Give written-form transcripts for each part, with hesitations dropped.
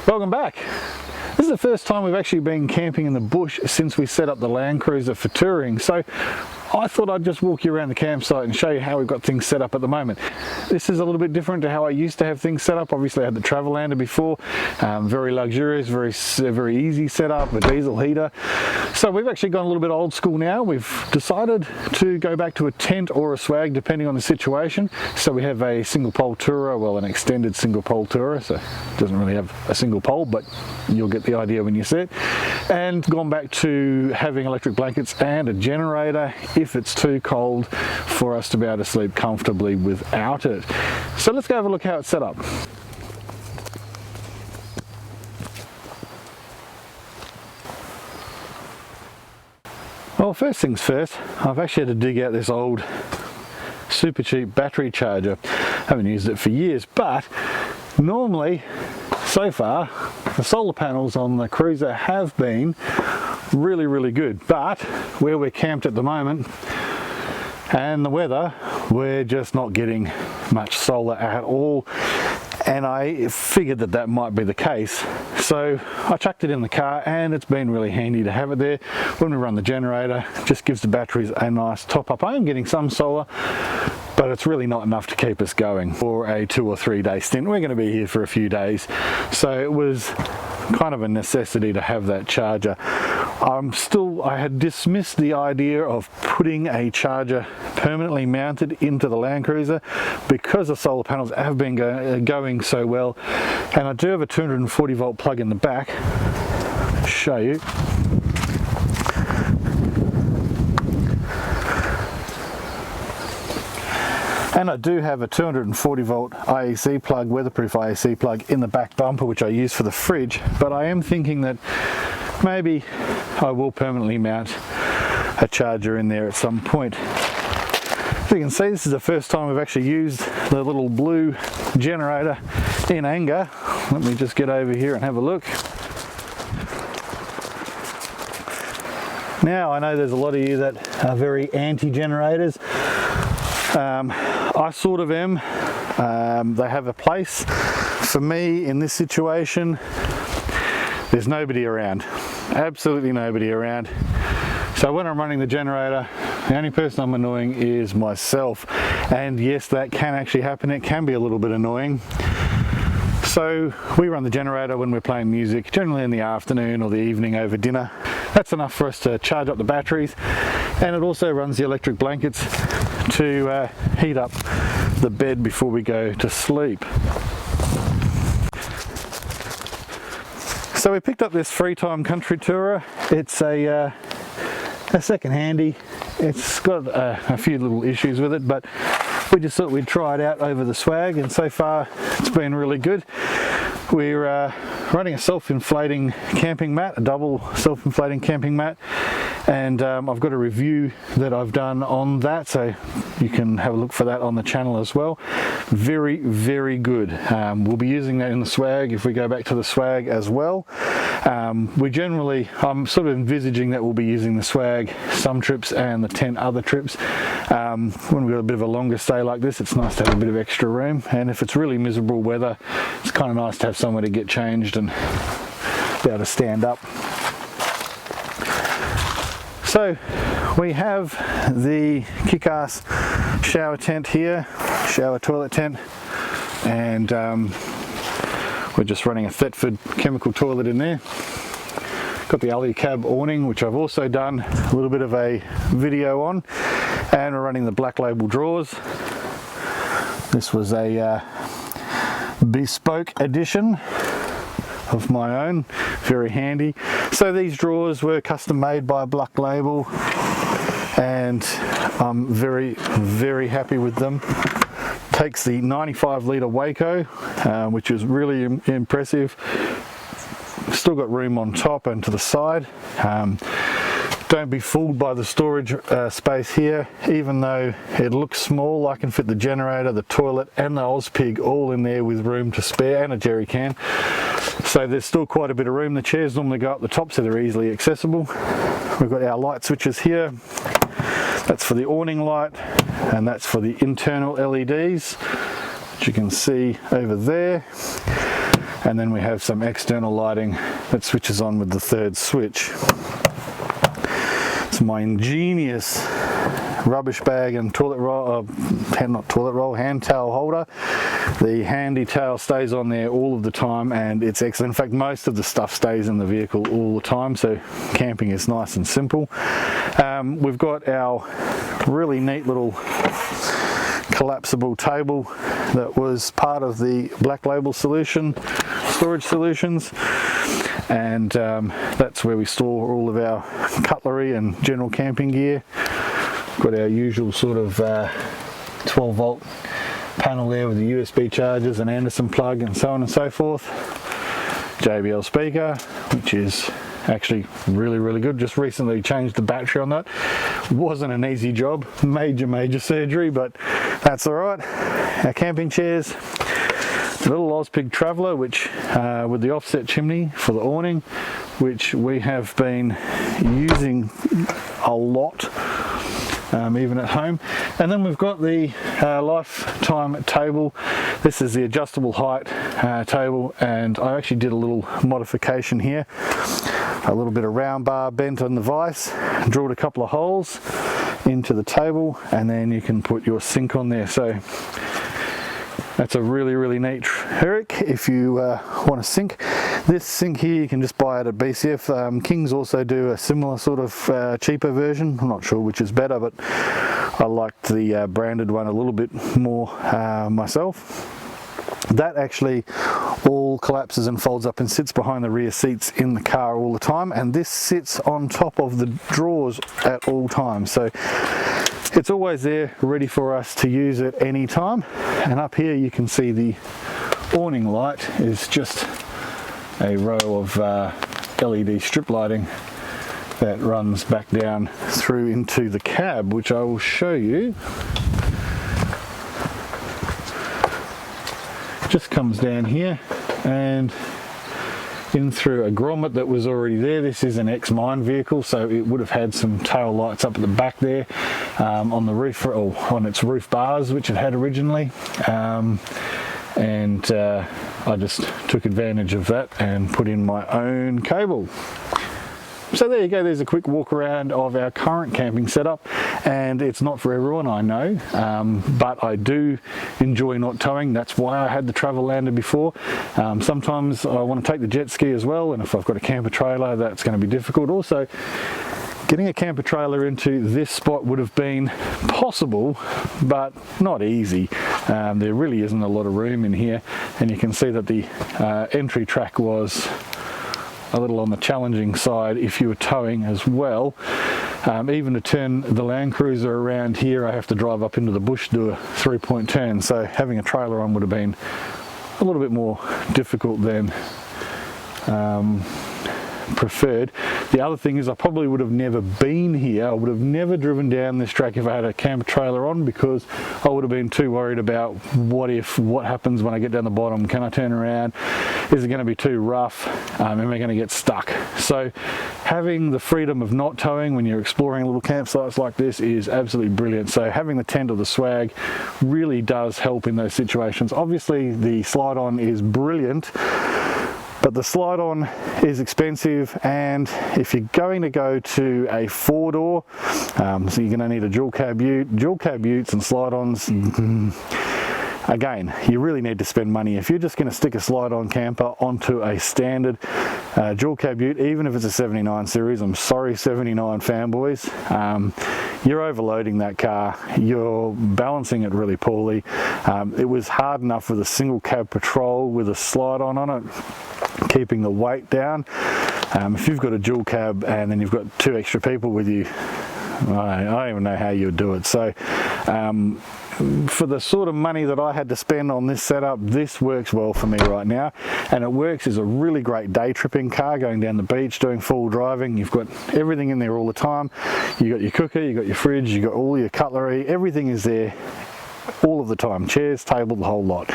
Welcome back. This is the first time we've actually been camping in the bush since we set up the LandCruiser for touring, so I thought I'd just walk you around the campsite and show you how we've got things set up at the moment. This is a little bit different to how I used to have things set up. Obviously I had the travel lander before, very luxurious, very easy setup, a diesel heater. So we've actually gone a little bit old school now. We've decided to go back to a tent or a swag depending on the situation. So we have a single pole tourer, well, an extended single pole tourer, so it doesn't really have a single pole, but you'll get the idea when you see it. And gone back to having electric blankets and a generator if it's too cold for us to be able to sleep comfortably without it. So let's go have a look how it's set up. Well, first things first, I've actually had to dig out this old super cheap battery charger. Haven't used it for years, but normally so far the solar panels on the cruiser have been really good, but where we're camped at the moment and the weather, we're just not getting much solar at all, and I figured that that might be the case. So I chucked it in the car, and it's been really handy to have it there. When we run the generator, just gives the batteries a nice top up. I am getting some solar, but it's really not enough to keep us going for a 2 or 3 day stint. We're going to be here for a few days, so it was kind of a necessity to have that charger. I had dismissed the idea of putting a charger permanently mounted into the LandCruiser because the solar panels have been going so well, and I do have a 240 volt plug in the back. I'll show you. And I do have a 240 volt IEC plug, weatherproof IEC plug in the back bumper, which I use for the fridge, but I am thinking that maybe I will permanently mount a charger in there at some point. As you can see, this is the first time we've actually used the little blue generator in anger. Let me just get over here and have a look. Now, I know there's a lot of you that are very anti-generators. I sort of am. They have a place. For me, in this situation, there's nobody around. Absolutely nobody around. So when I'm running the generator, the only person I'm annoying is myself. And yes, that can actually happen. It can be a little bit annoying. So we run the generator when we're playing music, generally in the afternoon or the evening over dinner. That's enough for us to charge up the batteries, and it also runs the electric blankets to heat up the bed before we go to sleep. So we picked up this Freetime Country Tourer. It's a second handy. It's got a few little issues with it, but we just thought we'd try it out over the swag, and so far it's been really good. We're running a self-inflating camping mat, a double self-inflating camping mat, and I've got a review that I've done on that, so you can have a look for that on the channel as well. Very good. We'll be using that in the swag if we go back to the swag as well. I'm sort of envisaging that we'll be using the swag some trips and the tent other trips. When we've got a bit of a longer stay like this, it's nice to have a bit of extra room, and if it's really miserable weather, it's kind of nice to have somewhere to get changed and be able to stand up. So we have the Kickass shower tent here, shower toilet tent, and we're just running a Thetford chemical toilet in there. Got the Alu-Cab awning, which I've also done a little bit of a video on, and we're running the Black Label drawers. This was a bespoke edition of my own, very handy. So these drawers were custom made by Black Label, and I'm very happy with them. Takes the 95 litre Waeco, which is really impressive. Still got room on top and to the side. Don't be fooled by the storage space here. Even though it looks small, I can fit the generator, the toilet and the Ozpig all in there with room to spare, and a jerry can. So there's still quite a bit of room. The chairs normally go up the top, so they're easily accessible. We've got our light switches here. That's for the awning light, and that's for the internal LEDs, which you can see over there. And then we have some external lighting that switches on with the third switch. It's my ingenious rubbish bag and toilet roll, not toilet roll, hand towel holder. The handy towel stays on there all of the time, and it's excellent. In fact, most of the stuff stays in the vehicle all the time, so camping is nice and simple. We've got our really neat little collapsible table that was part of the Black Label Storage Solutions, and that's where we store all of our cutlery and general camping gear. Got our usual sort of 12 volt panel there with the USB chargers and Anderson plug and so on and so forth. JBL speaker, which is actually really good. Just recently changed the battery on that. Wasn't an easy job, major surgery, but that's all right. Our camping chairs, a little Ozpig Traveller, which with the offset chimney for the awning, which we have been using a lot, even at home. And then we've got the lifetime table. This is the adjustable height table, and I actually did a little modification here. A little bit of round bar bent on the vise, drilled a couple of holes into the table, and then you can put your sink on there. So that's a really neat trick if you want a sink. This sink here you can just buy it at BCF. Kings also do a similar sort of cheaper version. I'm not sure which is better, but I liked the branded one a little bit more myself. That actually all collapses and folds up and sits behind the rear seats in the car all the time, and this sits on top of the drawers at all times, so it's always there ready for us to use at any time. And up here you can see the awning light is just a row of LED strip lighting that runs back down through into the cab, which I will show you. Just comes down here and in through a grommet that was already there. This is an ex-mine vehicle, so it would have had some tail lights up at the back there on the roof, or on its roof bars, which it had originally. And I just took advantage of that and put in my own cable. So there you go, there's a quick walk around of our current camping setup, and it's not for everyone, I know, but I do enjoy not towing. That's why I had the travel lander before. Sometimes I want to take the jet ski as well, and if I've got a camper trailer, that's going to be difficult. Also, getting a camper trailer into this spot would have been possible, but not easy. There really isn't a lot of room in here, and you can see that the entry track was a little on the challenging side if you were towing as well. Even to turn the LandCruiser around here, I have to drive up into the bush, do a 3-point turn, so having a trailer on would have been a little bit more difficult than preferred. The other thing is I probably would have never been here. I would have never driven down this track if I had a camper trailer on, because I would have been too worried about what happens when I get down the bottom. Can I turn around? Is it going to be too rough? Am I going to get stuck? So having the freedom of not towing when you're exploring little campsites like this is absolutely brilliant. So having the tent or the swag really does help in those situations. Obviously the slide on is brilliant, but the slide on is expensive, and if you're going to go to a 4-door, so you're going to need a dual cab utes and slide ons. Again, you really need to spend money. If you're just going to stick a slide-on camper onto a standard dual cab ute, even if it's a 79 series, I'm sorry 79 fanboys, you're overloading that car, you're balancing it really poorly. It was hard enough with a single cab patrol with a slide-on on it, keeping the weight down. If you've got a dual cab and then you've got 2 extra people with you, I don't even know how you would do it. So for the sort of money that I had to spend on this setup, this works well for me right now, and it works as a really great day tripping car, going down the beach, doing full driving. You've got everything in there all the time. You got your cooker, you got your fridge, you got all your cutlery, everything is there all of the time. Chairs, table, the whole lot.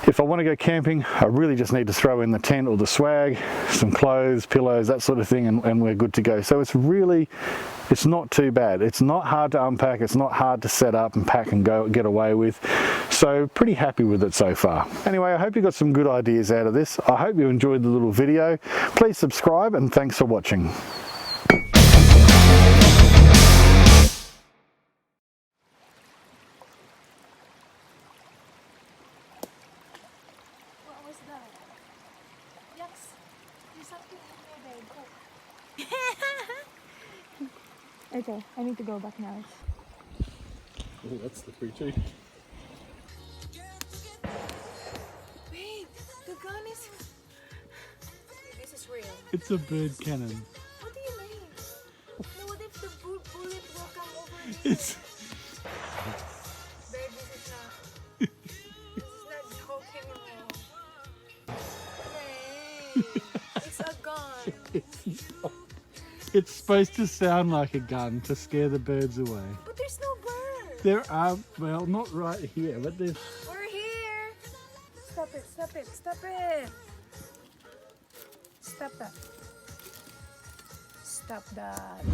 If I want to go camping, I really just need to throw in the tent or the swag, some clothes, pillows, that sort of thing, and we're good to go. So it's not too bad. It's not hard to unpack, it's not hard to set up and pack and go get away with. So pretty happy with it so far. Anyway, I hope you got some good ideas out of this. I hope you enjoyed the little video. Please subscribe and thanks for watching. Okay, I need to go back now. Oh, that's the free too. Wait, the gun is... This is real. It's a bird cannon. What do you mean? No, what if the bullet will come over me? It's... Babe, this is not... This is not joking anymore. Babe, it's a gun. It's supposed to sound like a gun to scare the birds away. But there's no bird. There are, well, not right here, but there's... We're here. Stop it, stop it, stop it. Stop that. Stop that.